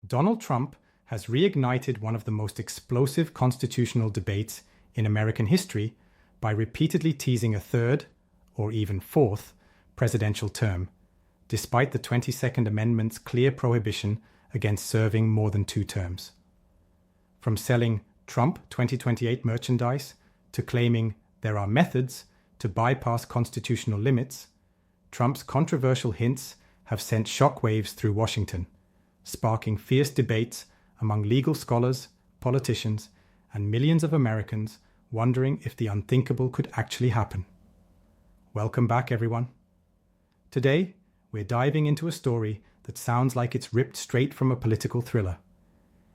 Donald Trump has reignited one of the most explosive constitutional debates in American history by repeatedly teasing a third, or even fourth, presidential term, despite the 22nd Amendment's clear prohibition against serving more than 2 terms. From selling Trump 2028 merchandise to claiming there are methods to bypass constitutional limits, Trump's controversial hints have sent shockwaves through Washington, sparking fierce debates among legal scholars, politicians, and millions of Americans wondering if the unthinkable could actually happen. Welcome back, everyone. Today, we're diving into a story that sounds like it's ripped straight from a political thriller.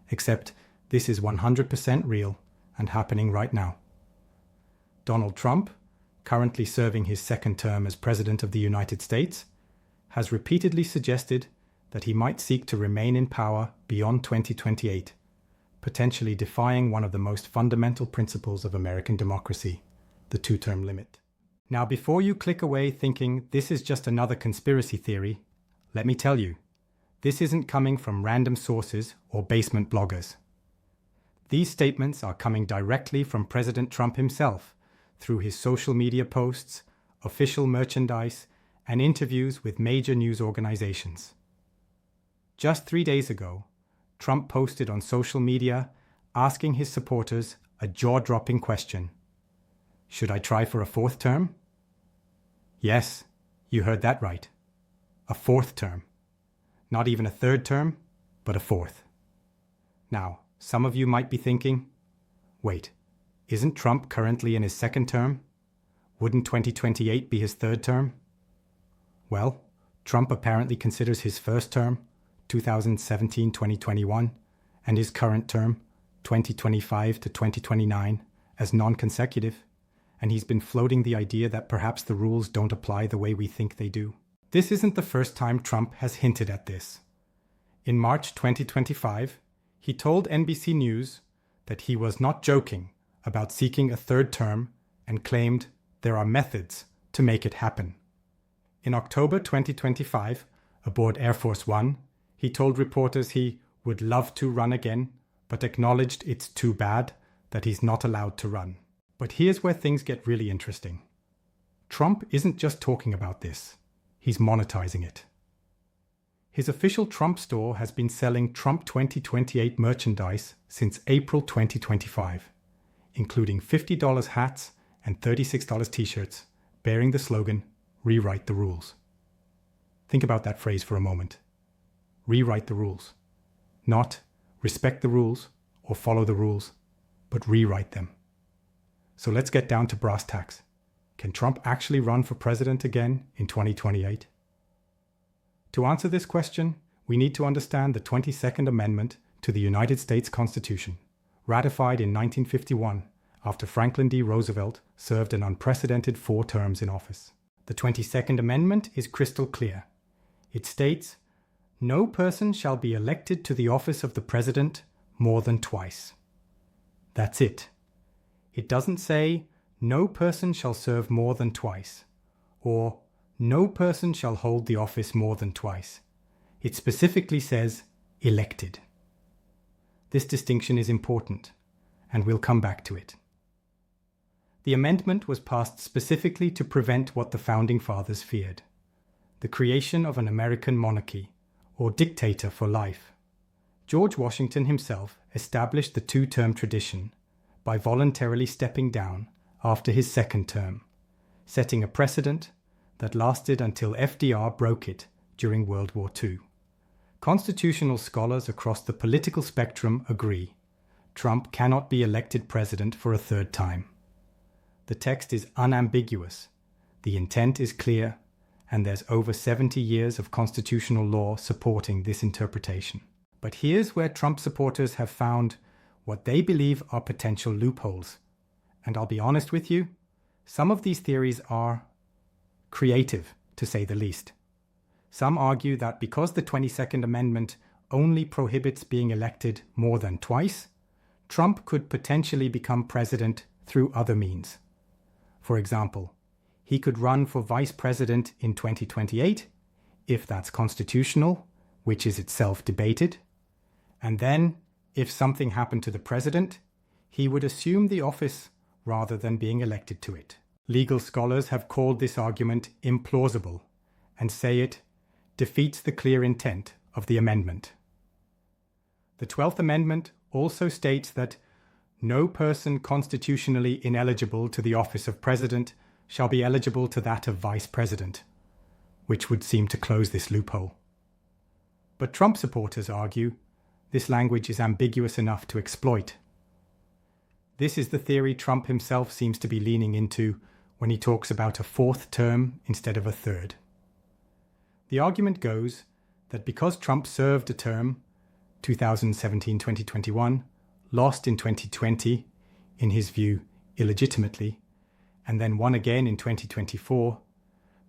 Except this is 100% real and happening right now. Donald Trump, currently serving his 2nd term as President of the United States, has repeatedly suggested that he might seek to remain in power beyond 2028, potentially defying one of the most fundamental principles of American democracy, the 2-term limit. Now, before you click away thinking this is just another conspiracy theory, let me tell you, this isn't coming from random sources or basement bloggers. These statements are coming directly from President Trump himself through his social media posts, official merchandise, and interviews with major news organizations. Just 3 days ago, Trump posted on social media asking his supporters a jaw-dropping question. Should I try for a 4th term? Yes, you heard that right. A 4th term. Not even a 3rd term, but a 4th. Now, some of you might be thinking, wait, isn't Trump currently in his 2nd term? Wouldn't 2028 be his 3rd term? Well, Trump apparently considers his 1st term, 2017-2021, and his current term, 2025 to 2029, as non-consecutive, and he's been floating the idea that perhaps the rules don't apply the way we think they do. This isn't the first time Trump has hinted at this. In March 2025, he told NBC News that he was not joking about seeking a 3rd term and claimed there are methods to make it happen. In October 2025, aboard Air Force One, he told reporters he would love to run again, but acknowledged it's too bad that he's not allowed to run. But here's where things get really interesting. Trump isn't just talking about this, he's monetizing it. His official Trump store has been selling Trump 2028 merchandise since April 2025, including $50 hats and $36 t-shirts bearing the slogan, "Rewrite the rules." Think about that phrase for a moment. Rewrite the rules. Not respect the rules or follow the rules, but rewrite them. So let's get down to brass tacks. Can Trump actually run for president again in 2028? To answer this question, we need to understand the 22nd Amendment to the United States Constitution, ratified in 1951 after Franklin D. Roosevelt served an unprecedented 4 terms in office. The 22nd Amendment is crystal clear. It states, "No person shall be elected to the office of the president more than twice." That's it. It doesn't say, "No person shall serve more than twice," or "No person shall hold the office more than twice." It specifically says, "elected." This distinction is important, and we'll come back to it. The amendment was passed specifically to prevent what the Founding Fathers feared: the creation of an American monarchy, or dictator for life. George Washington himself established the 2-term tradition by voluntarily stepping down after his 2nd term, setting a precedent that lasted until FDR broke it during World War II. Constitutional scholars across the political spectrum agree Trump cannot be elected president for a 3rd time. The text is unambiguous, the intent is clear, and there's over 70 years of constitutional law supporting this interpretation. But here's where Trump supporters have found what they believe are potential loopholes. And I'll be honest with you, some of these theories are creative, to say the least. Some argue that because the 22nd Amendment only prohibits being elected more than twice, Trump could potentially become president through other means. For example, he could run for vice president in 2028, if that's constitutional, which is itself debated, And then, if something happened to the president, he would assume the office rather than being elected to it. Legal scholars have called this argument implausible and say it defeats the clear intent of the amendment. The 12th Amendment also states that no person constitutionally ineligible to the office of president shall be eligible to that of vice president, which would seem to close this loophole. But Trump supporters argue this language is ambiguous enough to exploit. This is the theory Trump himself seems to be leaning into when he talks about a fourth term instead of a third. The argument goes that because Trump served a term, 2017-2021, lost in 2020, in his view, illegitimately, and then won again in 2024,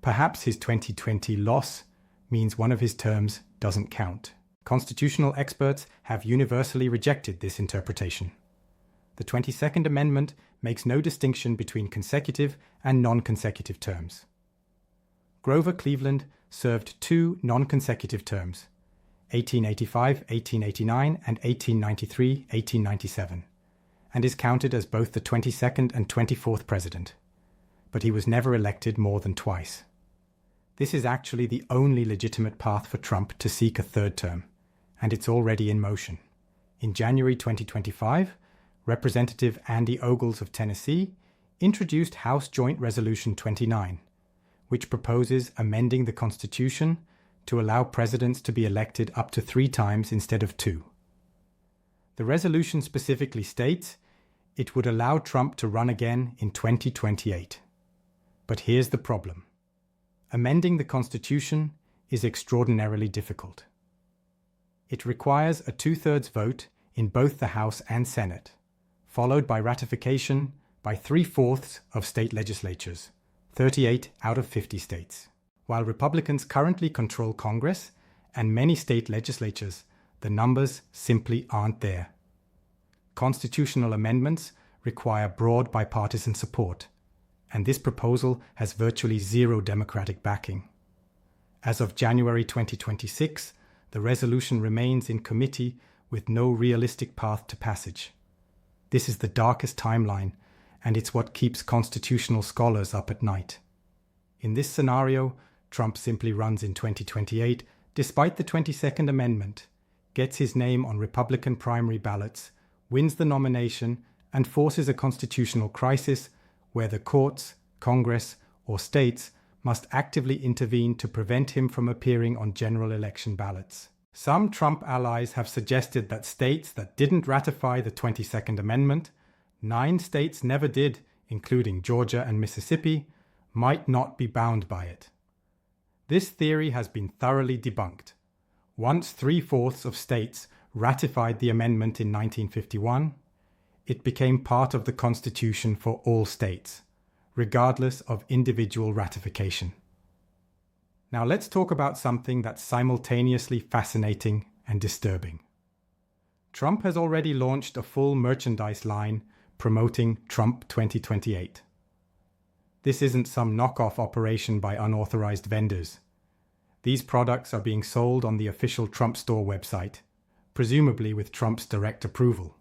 perhaps his 2020 loss means one of his terms doesn't count. Constitutional experts have universally rejected this interpretation. The 22nd Amendment makes no distinction between consecutive and non-consecutive terms. Grover Cleveland served 2 non-consecutive terms, 1885-1889 and 1893-1897, and is counted as both the 22nd and 24th president, but he was never elected more than twice. This is actually the only legitimate path for Trump to seek a third term, and it's already in motion. In January 2025, Representative Andy Ogles of Tennessee introduced House Joint Resolution 29, which proposes amending the Constitution to allow presidents to be elected up to 3 times instead of 2. The resolution specifically states it would allow Trump to run again in 2028. But here's the problem. Amending the Constitution is extraordinarily difficult. It requires a 2/3 vote in both the House and Senate, followed by ratification by 3/4 of state legislatures, 38 out of 50 states. While Republicans currently control Congress and many state legislatures, the numbers simply aren't there. Constitutional amendments require broad bipartisan support, and this proposal has virtually zero Democratic backing. As of January 2026, the resolution remains in committee with no realistic path to passage. This is the darkest timeline, and it's what keeps constitutional scholars up at night. In this scenario, Trump simply runs in 2028, despite the 22nd Amendment, gets his name on Republican primary ballots, wins the nomination, and forces a constitutional crisis where the courts, Congress, or states must actively intervene to prevent him from appearing on general election ballots. Some Trump allies have suggested that states that didn't ratify the 22nd Amendment, 9 states never did, including Georgia and Mississippi, might not be bound by it. This theory has been thoroughly debunked. Once 3/4 of states ratified the amendment in 1951, it became part of the Constitution for all states, regardless of individual ratification. Now let's talk about something that's simultaneously fascinating and disturbing. Trump has already launched a full merchandise line promoting Trump 2028. This isn't some knockoff operation by unauthorized vendors. These products are being sold on the official Trump Store website, presumably with Trump's direct approval.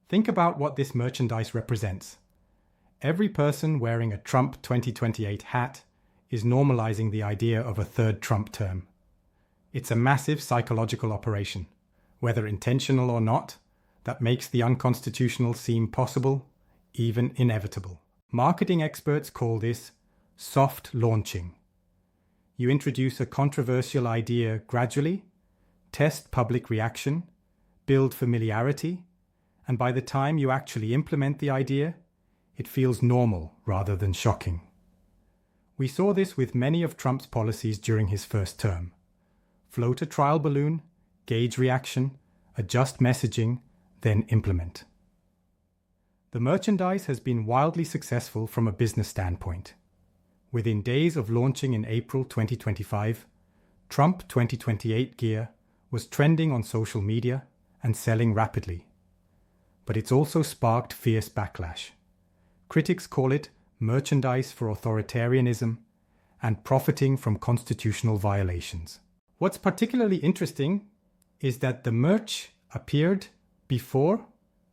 Think about what this merchandise represents. Every person wearing a Trump 2028 hat is normalizing the idea of a third Trump term. It's a massive psychological operation, whether intentional or not, that makes the unconstitutional seem possible, even inevitable. Marketing experts call this soft launching. You introduce a controversial idea gradually, test public reaction, build familiarity, and by the time you actually implement the idea, it feels normal rather than shocking. We saw this with many of Trump's policies during his first term. Float a trial balloon, gauge reaction, adjust messaging, then implement. The merchandise has been wildly successful from a business standpoint. Within days of launching in April 2025, Trump 2028 gear was trending on social media and selling rapidly. But it's also sparked fierce backlash. Critics call it merchandise for authoritarianism and profiting from constitutional violations. What's particularly interesting is that the merch appeared before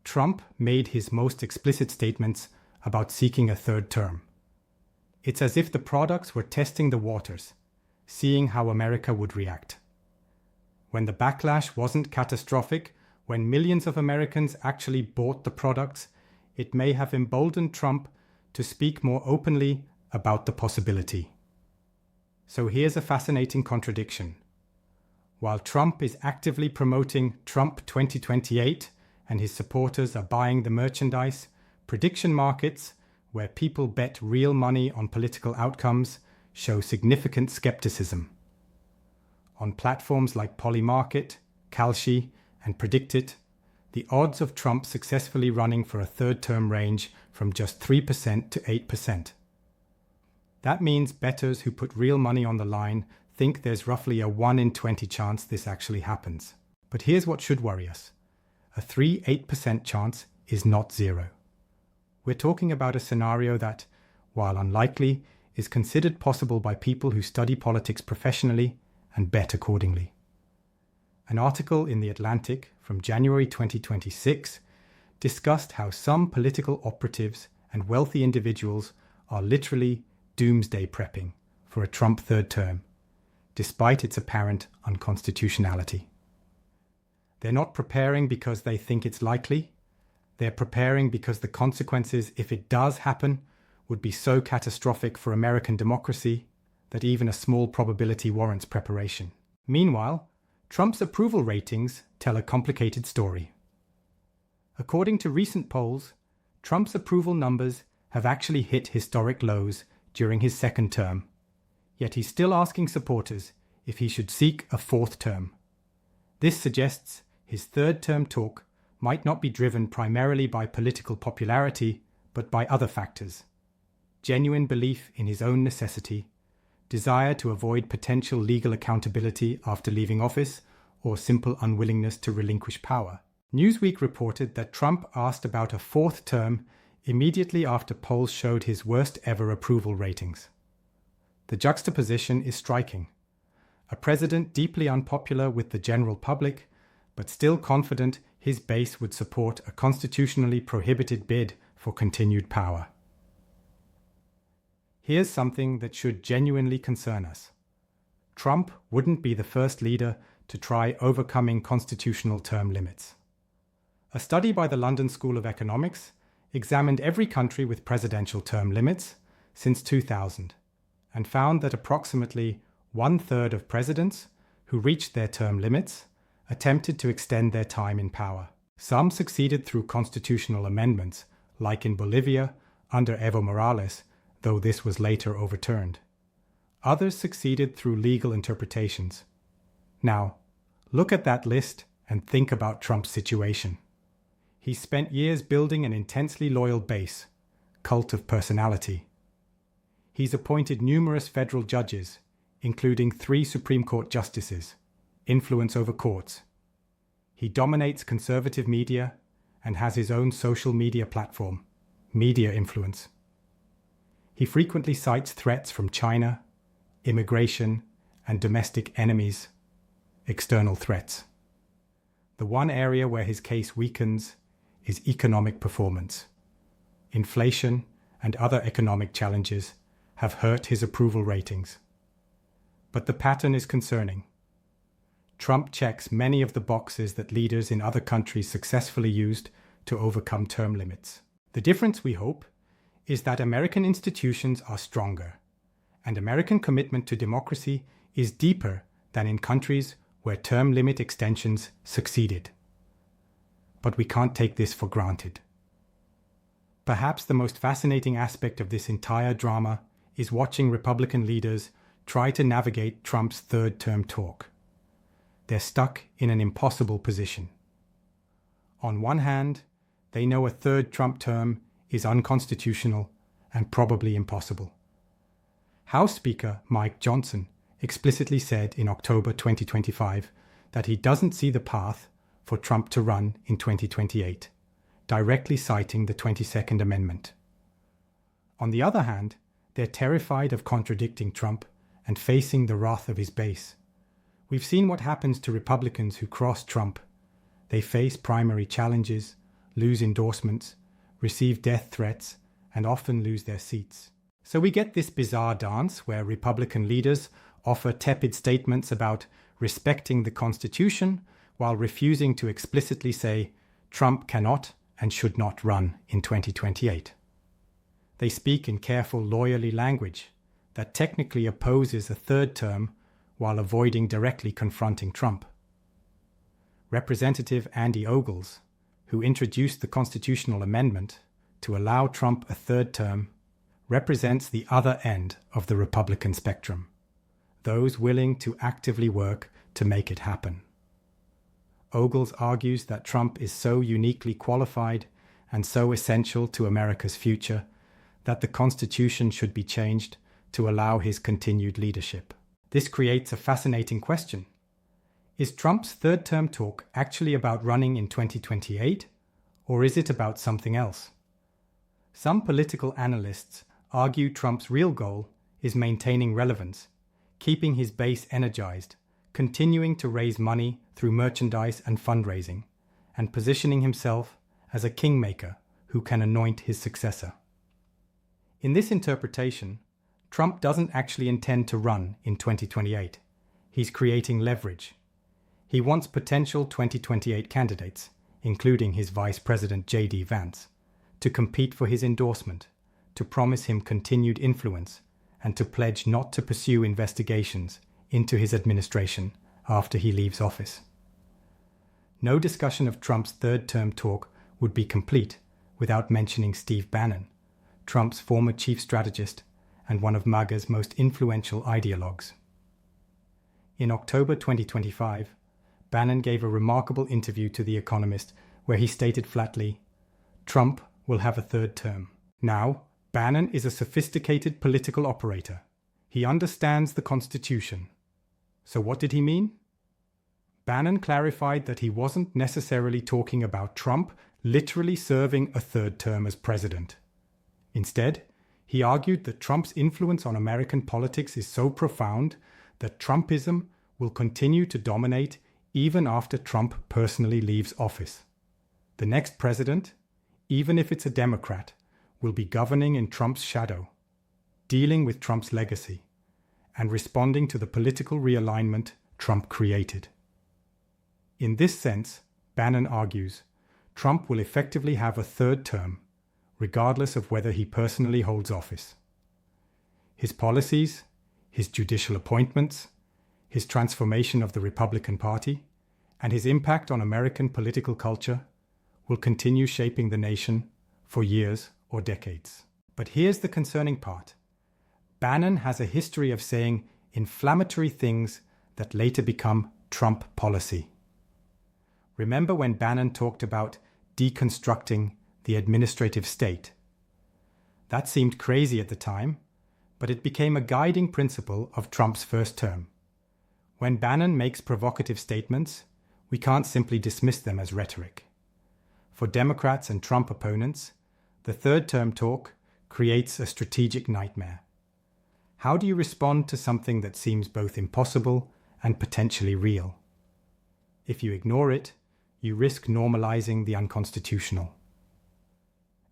Trump made his most explicit statements about seeking a third term. It's as if the products were testing the waters, seeing how America would react. When the backlash wasn't catastrophic, when millions of Americans actually bought the products, it may have emboldened Trump to speak more openly about the possibility. So here's a fascinating contradiction. While Trump is actively promoting Trump 2028 and his supporters are buying the merchandise, prediction markets, where people bet real money on political outcomes, show significant skepticism. On platforms like Polymarket, Kalshi, and Predictit, the odds of Trump successfully running for a third term range from just 3% to 8%. That means bettors who put real money on the line think there's roughly a 1 in 20 chance this actually happens. But here's what should worry us. A 3-8% chance is not zero. We're talking about a scenario that, while unlikely, is considered possible by people who study politics professionally and bet accordingly. An article in The Atlantic from January 2026 discussed how some political operatives and wealthy individuals are literally doomsday prepping for a Trump third term, despite its apparent unconstitutionality. They're not preparing because they think it's likely. They're preparing because the consequences, if it does happen, would be so catastrophic for American democracy that even a small probability warrants preparation. Meanwhile, Trump's approval ratings tell a complicated story. According to recent polls, Trump's approval numbers have actually hit historic lows during his second term, yet he's still asking supporters if he should seek a fourth term. This suggests his third term talk might not be driven primarily by political popularity, but by other factors: genuine belief in his own necessity, desire to avoid potential legal accountability after leaving office, or simple unwillingness to relinquish power. Newsweek reported that Trump asked about a fourth term immediately after polls showed his worst ever approval ratings. The juxtaposition is striking. A president deeply unpopular with the general public, but still confident his base would support a constitutionally prohibited bid for continued power. Here's something that should genuinely concern us. Trump wouldn't be the first leader to try overcoming constitutional term limits. A study by the London School of Economics examined every country with presidential term limits since 2000 and found that approximately 1/3 of presidents who reached their term limits attempted to extend their time in power. Some succeeded through constitutional amendments, like in Bolivia under Evo Morales, though this was later overturned. Others succeeded through legal interpretations. Now, look at that list and think about Trump's situation. He spent years building an intensely loyal base, cult of personality. He's appointed numerous federal judges, including 3 Supreme Court justices, influence over courts. He dominates conservative media and has his own social media platform, media influence. He frequently cites threats from China, immigration, and domestic enemies, external threats. The one area where his case weakens is economic performance. Inflation and other economic challenges have hurt his approval ratings. But the pattern is concerning. Trump checks many of the boxes that leaders in other countries successfully used to overcome term limits. The difference, we hope, is that American institutions are stronger, and American commitment to democracy is deeper than in countries where term limit extensions succeeded. But we can't take this for granted. Perhaps the most fascinating aspect of this entire drama is watching Republican leaders try to navigate Trump's third-term talk. They're stuck in an impossible position. On one hand, they know a third Trump term is unconstitutional and probably impossible. House Speaker Mike Johnson explicitly said in October 2025 that he doesn't see the path for Trump to run in 2028, directly citing the 22nd Amendment. On the other hand, they're terrified of contradicting Trump and facing the wrath of his base, We've seen what happens to Republicans who cross Trump. They face primary challenges, lose endorsements, receive death threats, and often lose their seats. So we get this bizarre dance where Republican leaders offer tepid statements about respecting the Constitution while refusing to explicitly say Trump cannot and should not run in 2028. They speak in careful lawyerly language that technically opposes a third term while avoiding directly confronting Trump. Representative Andy Ogles, who introduced the constitutional amendment to allow Trump a third term, represents the other end of the Republican spectrum, those willing to actively work to make it happen. Ogles argues that Trump is so uniquely qualified and so essential to America's future that the Constitution should be changed to allow his continued leadership. This creates a fascinating question. Is Trump's third-term talk actually about running in 2028, or is it about something else? Some political analysts argue Trump's real goal is maintaining relevance, keeping his base energized, continuing to raise money through merchandise and fundraising, and positioning himself as a kingmaker who can anoint his successor. In this interpretation, Trump doesn't actually intend to run in 2028. He's creating leverage. He wants potential 2028 candidates, including his Vice President J.D. Vance, to compete for his endorsement, to promise him continued influence, and to pledge not to pursue investigations into his administration after he leaves office. No discussion of Trump's third-term talk would be complete without mentioning Steve Bannon, Trump's former chief strategist and one of MAGA's most influential ideologues. In October 2025, Bannon gave a remarkable interview to The Economist where he stated flatly, "Trump will have a third term." Now, Bannon is a sophisticated political operator. He understands the Constitution. So what did he mean? Bannon clarified that he wasn't necessarily talking about Trump literally serving a third term as president. Instead, he argued that Trump's influence on American politics is so profound that Trumpism will continue to dominate even after Trump personally leaves office. The next president, even if it's a Democrat, will be governing in Trump's shadow, dealing with Trump's legacy, and responding to the political realignment Trump created. In this sense, Bannon argues, Trump will effectively have a third term, regardless of whether he personally holds office. His policies, his judicial appointments, his transformation of the Republican Party, and his impact on American political culture will continue shaping the nation for years or decades. But here's the concerning part. Bannon has a history of saying inflammatory things that later become Trump policy. Remember when Bannon talked about deconstructing the administrative state? That seemed crazy at the time, but it became a guiding principle of Trump's first term. When Bannon makes provocative statements, we can't simply dismiss them as rhetoric. For Democrats and Trump opponents, the third-term talk creates a strategic nightmare. How do you respond to something that seems both impossible and potentially real? If you ignore it, you risk normalizing the unconstitutional.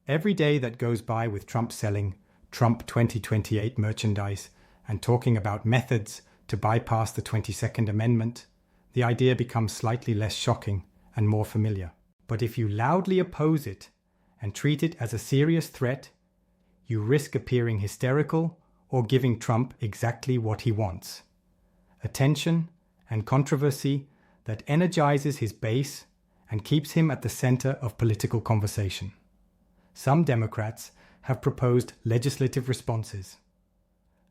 Every day that goes by with Trump selling Trump 2028 merchandise and talking about methods to bypass the 22nd Amendment, the idea becomes slightly less shocking and more familiar. But if you loudly oppose it and treat it as a serious threat, you risk appearing hysterical or giving Trump exactly what he wants: attention and controversy that energizes his base and keeps him at the center of political conversation. Some Democrats have proposed legislative responses.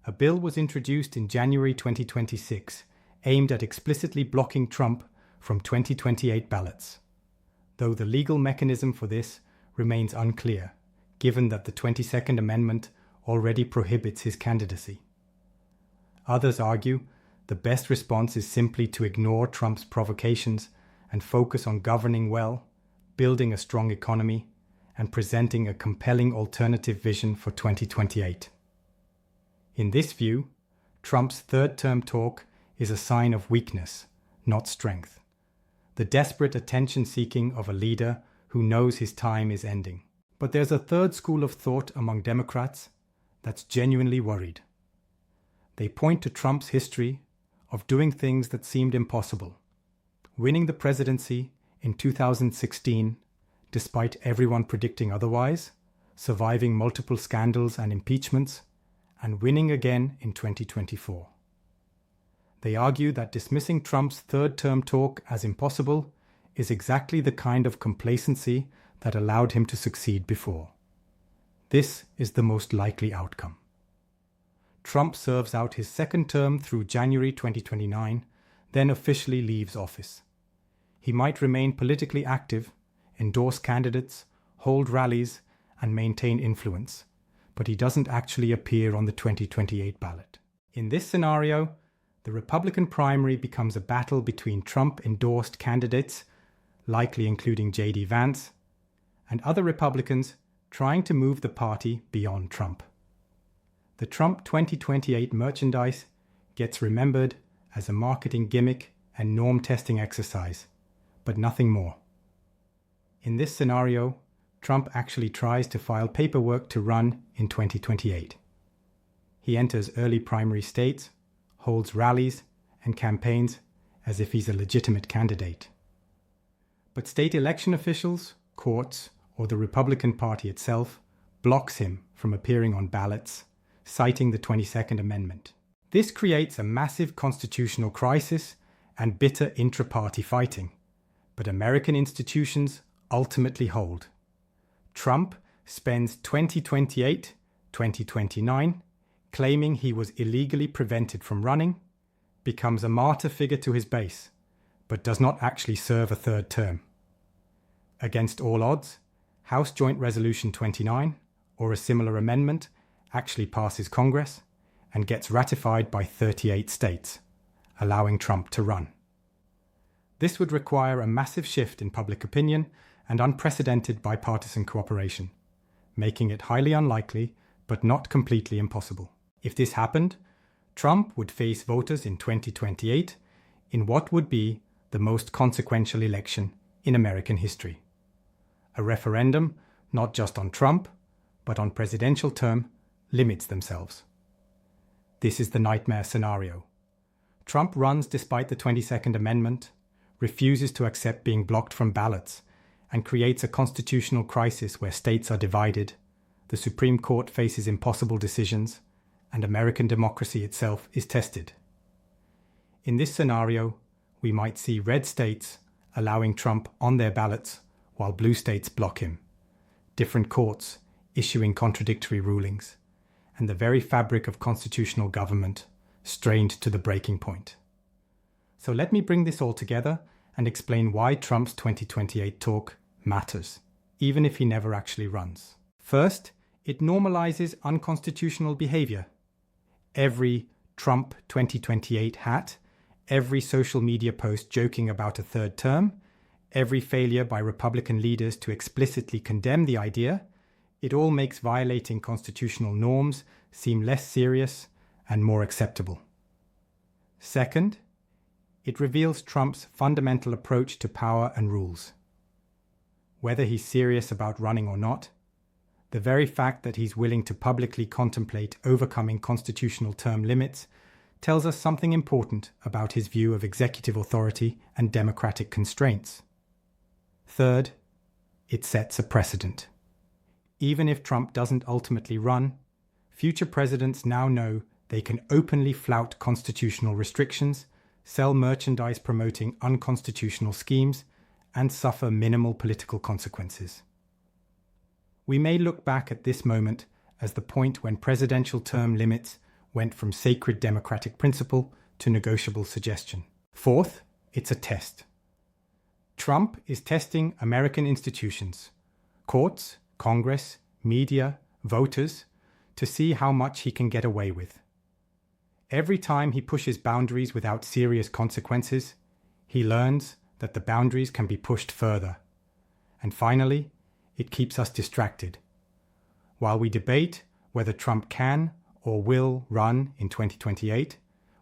A bill was introduced in January 2026 aimed at explicitly blocking Trump from 2028 ballots, though the legal mechanism for this remains unclear, given that the 22nd Amendment already prohibits his candidacy. Others argue the best response is simply to ignore Trump's provocations and focus on governing well, building a strong economy, and presenting a compelling alternative vision for 2028. In this view, Trump's third-term talk is a sign of weakness, not strength. The desperate attention-seeking of a leader who knows his time is ending. But there's a third school of thought among Democrats that's genuinely worried. They point to Trump's history of doing things that seemed impossible. Winning the presidency in 2016, despite everyone predicting otherwise, surviving multiple scandals and impeachments, and winning again in 2024. They argue that dismissing Trump's third-term talk as impossible is exactly the kind of complacency that allowed him to succeed before. This is the most likely outcome. Trump serves out his second term through January 2029, then officially leaves office. He might remain politically active, endorse candidates, hold rallies, and maintain influence, but he doesn't actually appear on the 2028 ballot. In this scenario, the Republican primary becomes a battle between Trump-endorsed candidates, likely including J.D. Vance, and other Republicans trying to move the party beyond Trump. The Trump 2028 merchandise gets remembered as a marketing gimmick and norm-testing exercise, but nothing more. In this scenario, Trump actually tries to file paperwork to run in 2028. He enters early primary states, holds rallies, and campaigns as if he's a legitimate candidate. But state election officials, courts, or the Republican Party itself blocks him from appearing on ballots, citing the 22nd Amendment. This creates a massive constitutional crisis and bitter intra-party fighting, but American institutions ultimately hold. Trump spends 2028, 2029 claiming he was illegally prevented from running, becomes a martyr figure to his base, but does not actually serve a third term. Against all odds, House Joint Resolution 29, or a similar amendment, actually passes Congress and gets ratified by 38 states, allowing Trump to run. This would require a massive shift in public opinion and unprecedented bipartisan cooperation, making it highly unlikely but not completely impossible. If this happened, Trump would face voters in 2028 in what would be the most consequential election in American history. A referendum, not just on Trump, but on presidential term, limits themselves. This is the nightmare scenario. Trump runs despite the 22nd Amendment, refuses to accept being blocked from ballots, and creates a constitutional crisis where states are divided, the Supreme Court faces impossible decisions, and American democracy itself is tested. In this scenario, we might see red states allowing Trump on their ballots while blue states block him, different courts issuing contradictory rulings, and the very fabric of constitutional government strained to the breaking point. So let me bring this all together and explain why Trump's 2028 talk matters, even if he never actually runs. First, it normalizes unconstitutional behavior. Every Trump 2028 hat, every social media post joking about a third term, every failure by Republican leaders to explicitly condemn the idea, it all makes violating constitutional norms seem less serious and more acceptable. Second, it reveals Trump's fundamental approach to power and rules. Whether he's serious about running or not, the very fact that he's willing to publicly contemplate overcoming constitutional term limits tells us something important about his view of executive authority and democratic constraints. Third, it sets a precedent. Even if Trump doesn't ultimately run, future presidents now know they can openly flout constitutional restrictions, sell merchandise promoting unconstitutional schemes, and suffer minimal political consequences. We may look back at this moment as the point when presidential term limits went from sacred democratic principle to negotiable suggestion. Fourth, it's a test. Trump is testing American institutions, courts, Congress, media, voters, to see how much he can get away with. Every time he pushes boundaries without serious consequences, he learns that the boundaries can be pushed further. And finally, it keeps us distracted. While we debate whether Trump can or will run in 2028,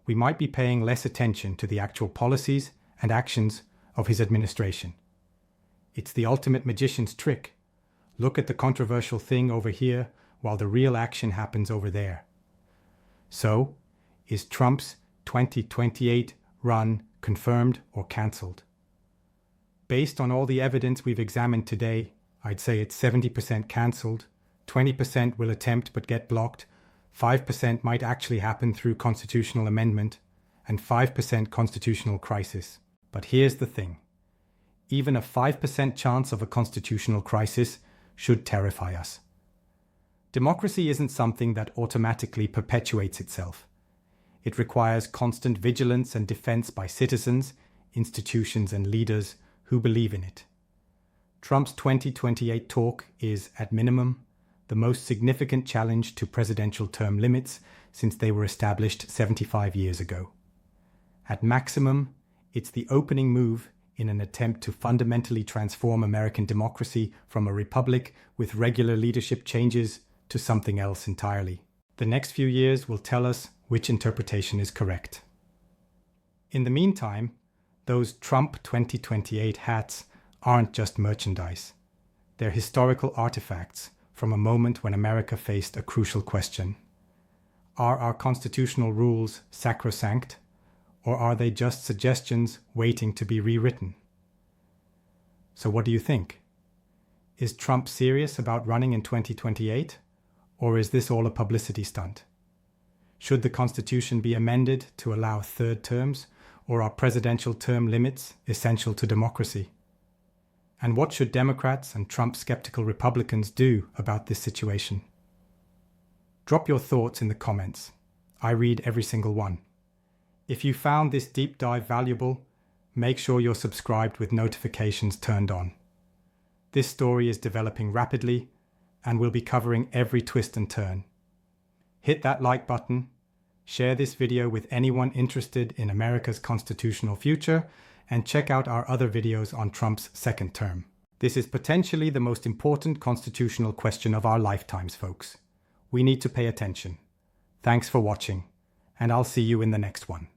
we might be paying less attention to the actual policies and actions of his administration. It's the ultimate magician's trick. Look at the controversial thing over here while the real action happens over there. So, is Trump's 2028 run confirmed or cancelled? Based on all the evidence we've examined today, I'd say it's 70% cancelled, 20% will attempt but get blocked, 5% might actually happen through constitutional amendment, and 5% constitutional crisis. But here's the thing. Even a 5% chance of a constitutional crisis should terrify us. Democracy isn't something that automatically perpetuates itself. It requires constant vigilance and defense by citizens, institutions, and leaders who believe in it. Trump's 2028 talk is, at minimum, the most significant challenge to presidential term limits since they were established 75 years ago. At maximum, it's the opening move in an attempt to fundamentally transform American democracy from a republic with regular leadership changes to something else entirely. The next few years will tell us which interpretation is correct. In the meantime, those Trump 2028 hats aren't just merchandise. They're historical artifacts from a moment when America faced a crucial question. Are our constitutional rules sacrosanct, or are they just suggestions waiting to be rewritten? So what do you think? Is Trump serious about running in 2028, or is this all a publicity stunt? Should the Constitution be amended to allow third terms, or are presidential term limits essential to democracy? And what should Democrats and Trump-skeptical Republicans do about this situation? Drop your thoughts in the comments. I read every single one. If you found this deep dive valuable, make sure you're subscribed with notifications turned on. This story is developing rapidly, and we'll be covering every twist and turn. Hit that like button, share this video with anyone interested in America's constitutional future, and check out our other videos on Trump's second term. This is potentially the most important constitutional question of our lifetimes, folks. We need to pay attention. Thanks for watching, and I'll see you in the next one.